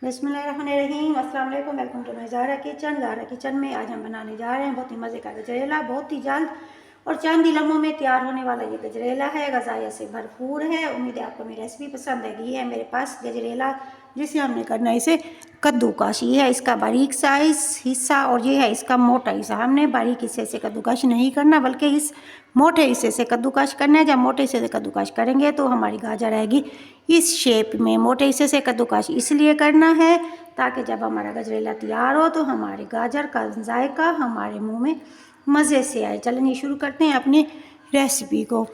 बिस्मिल्लाहिर्रहमानिर्रहीम। अस्सलाम वालेकुम। Welcome to my Zahra kitchen. Zahra kitchen में आज हम बनाने जा रहे हैं बहुत ही मज़े का गजरेला। बहुत ही जल्द और चंद ही लम्हों में तैयार होने वाला ये गजरेला है। ग़ज़ाइयत से भरपूर है। उम्मीद है आपको मेरी रेसिपी पसंद आएगी। ये है मेरे पास गजरेला, जिसे हमने करना है इसे कद्दूकश। ये है इसका बारीक साइज़ हिस्सा और ये है इसका मोटा हिस्सा। हमने बारीक हिस्से से कद्दूकश नहीं करना, बल्कि इस मोटे हिस्से से कद्दूकश करना है। जब मोटे हिस्से से कद्दूकश करेंगे तो हमारी गाजर आएगी इस शेप में। मोटे हिस्से से कद्दूकश इसलिए करना है ताकि जब हमारा गजरेला तैयार हो तो हमारे गाजर का जायका हमारे मुंह में मज़े से आए। चलिए शुरू करते हैं अपनी रेसिपी को।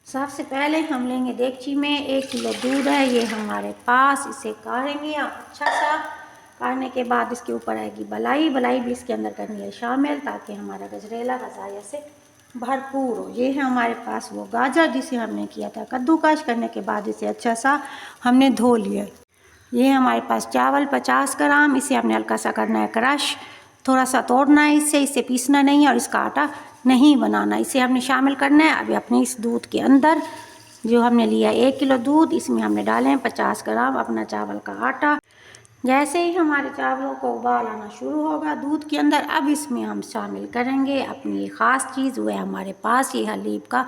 सबसे पहले हम लेंगे देगची में 1 किलो दूध है ये हमारे पास। इसे काढ़ेंगे अच्छा सा। काढ़ने के बाद इसके ऊपर आएगी बलाई। बलाई भी इसके अंदर करनी है शामिल, ताकि हमारा गजरेला ग़ज़ाइयत से भरपूर हो। ये है हमारे पास वो गाजर जिसे हमने किया था कद्दूकश। करने के बाद इसे अच्छा सा हमने धो लिया। ये हमारे पास चावल 50 ग्राम। इसे हमने हल्का सा करना है क्रश, थोड़ा सा तोड़ना है इसे पीसना नहीं है और इसका आटा नहीं बनाना। इसे हमने शामिल करना है अभी अपने इस दूध के अंदर। जो हमने लिया 1 किलो दूध, इसमें हमने डाले हैं 50 ग्राम अपना चावल का आटा। जैसे ही हमारे चावलों को उबाल आना शुरू होगा दूध के अंदर, अब इसमें हम शामिल करेंगे अपनी ख़ास चीज़। वो है हमारे पास ये हलीब का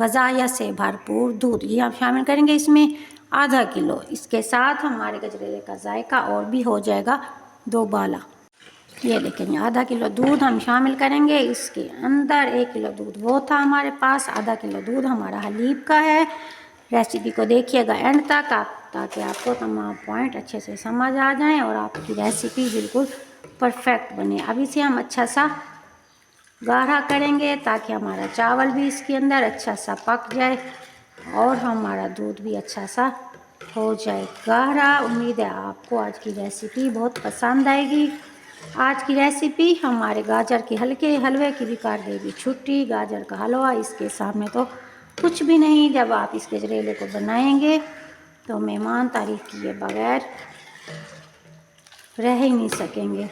ग़ज़ाइयत से भरपूर दूध। ये हम शामिल करेंगे इसमें आधा किलो। इसके साथ हमारे गजरेले का जायका और भी हो जाएगा दोबाला। ये देखेंगे आधा किलो दूध हम शामिल करेंगे इसके अंदर। 1 किलो दूध वो था हमारे पास, आधा किलो दूध हमारा हलीब का है। रेसिपी को देखिएगा एंड तक ताकि आपको तमाम पॉइंट अच्छे से समझ आ जाएं और आपकी रेसिपी बिल्कुल परफेक्ट बने। अब इसे हम अच्छा सा गाढ़ा करेंगे ताकि हमारा चावल भी इसके अंदर अच्छा सा पक जाए और हमारा दूध भी अच्छा सा हो जाए गाढ़ा। उम्मीद है आपको आज की रेसिपी बहुत पसंद आएगी। आज की रेसिपी हमारे गाजर के हलवे की भी काट देगी छुट्टी। गाजर का हलवा इसके सामने तो कुछ भी नहीं। जब आप इस गजरेले को बनाएंगे तो मेहमान तारीफ किए बगैर रह ही नहीं सकेंगे।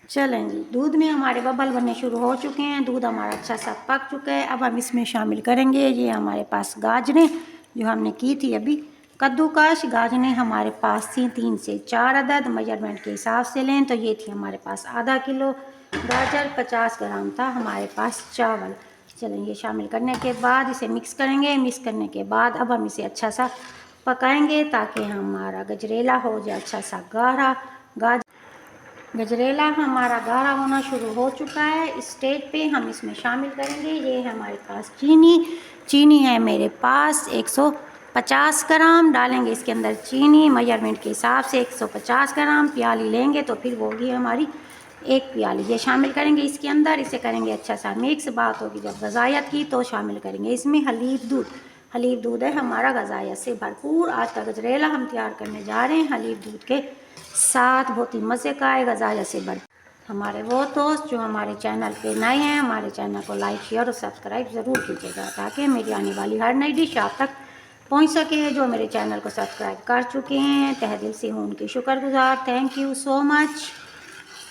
चलें जी, दूध में हमारे बबल बनने शुरू हो चुके हैं। दूध हमारा अच्छा सा पक चुका है। अब हम इसमें शामिल करेंगे ये हमारे पास गाजरें जो हमने की थी अभी कद्दूकश। गाजरें हमारे पास थी 3 से 4 अदद। मेजरमेंट के हिसाब से लें तो ये थी हमारे पास आधा किलो गाजर। 50 ग्राम था हमारे पास चावल। चलें ये शामिल करने के बाद इसे मिक्स करेंगे। मिक्स करने के बाद अब हम इसे अच्छा सा पकाएंगे ताकि हमारा गजरेला हो जाए अच्छा सा गाढ़ा। गजरेला हमारा गाढ़ा होना शुरू हो चुका है। इस स्टेज पे हम इसमें शामिल करेंगे ये है हमारे पास चीनी। चीनी है मेरे पास 150 ग्राम। डालेंगे इसके अंदर चीनी मेजरमेंट के हिसाब से 150 ग्राम। प्याली लेंगे तो फिर वो होगी हमारी 1 प्याली। ये शामिल करेंगे इसके अंदर। इसे करेंगे अच्छा सा मिक्स। बात होगी जब ग़ज़ाइयत की तो शामिल करेंगे इसमें हलीब दूध। हलीब दूध है हमारा ग़ज़ाइयत से भरपूर। आज का गजरेला हम तैयार करने जा रहे हैं हलीब दूध के साथ। बहुत ही मज़े का है, ग़ज़ाइयत से भरपूर। हमारे वो दोस्त जो हमारे चैनल पे नए हैं, हमारे चैनल को लाइक शेयर और सब्सक्राइब ज़रूर कीजिएगा ताकि मेरी आने वाली हर नई डिश आप तक पहुंच सके। जो मेरे चैनल को सब्सक्राइब कर चुके हैं तहे दिल से हूँ उनकी शुक्रगुजार। Thank you so much.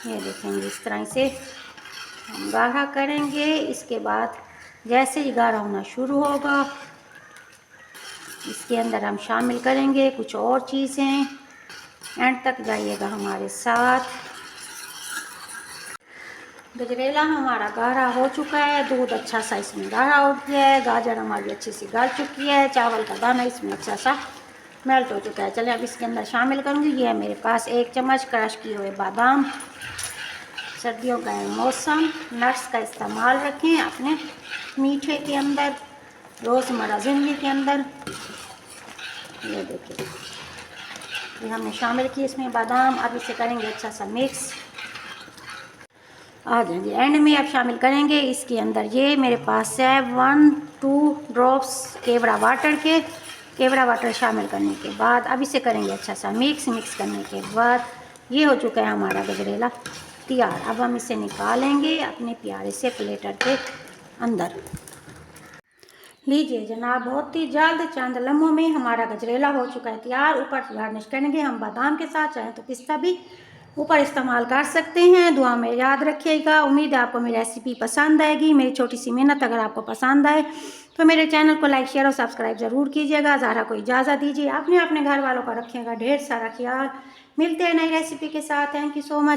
ये देखेंगे इस तरह से हम गाढ़ा करेंगे। इसके बाद जैसे ही गाढ़ा होना शुरू होगा इसके अंदर हम शामिल करेंगे कुछ और चीज़ें। एंड तक जाइएगा हमारे साथ। गजरेला हमारा गाढ़ा हो चुका है। दूध अच्छा सा इसमें गाढ़ा हो गया है। गाजर हमारी अच्छी सी गल चुकी है। चावल का दाना इसमें अच्छा सा मेल्ट हो चुका है। चलिए अब इसके अंदर शामिल करूँगी ये है मेरे पास 1 चम्मच क्रश किए हुए बादाम। सर्दियों का मौसम, नट्स का इस्तेमाल रखें अपने मीठे के अंदर, रोज़मर्रा ज़िंदगी के अंदर। ये देखिए ये हमने शामिल किए इसमें बादाम। अब इसे करेंगे अच्छा सा मिक्स। आ जाएंगे एंड में अब शामिल करेंगे इसके अंदर ये मेरे पास है 1-2 ड्रॉप्स केवड़ा वाटर शामिल करने के बाद अब इसे करेंगे अच्छा सा मिक्स। मिक्स करने के बाद ये हो चुका है हमारा गजरेला तैयार। अब हम इसे निकालेंगे अपने प्यारे से प्लेटर के अंदर। लीजिए जनाब, बहुत ही जल्द चंद लम्हों में हमारा गजरेला हो चुका है तैयार। ऊपर गार्निश करेंगे हम बादाम के साथ, चाहें तो पिस्ता भी ऊपर इस्तेमाल कर सकते हैं। दुआ में याद रखिएगा। उम्मीद है आपको मेरी रेसिपी पसंद आएगी। मेरी छोटी सी मेहनत अगर आपको पसंद आए तो मेरे चैनल को लाइक शेयर और सब्सक्राइब ज़रूर कीजिएगा। ज़ारा को इजाज़त दीजिए, अपने घर वालों का रखिएगा ढेर सारा ख्याल। मिलते हैं नई रेसिपी के साथ। Thank you so much.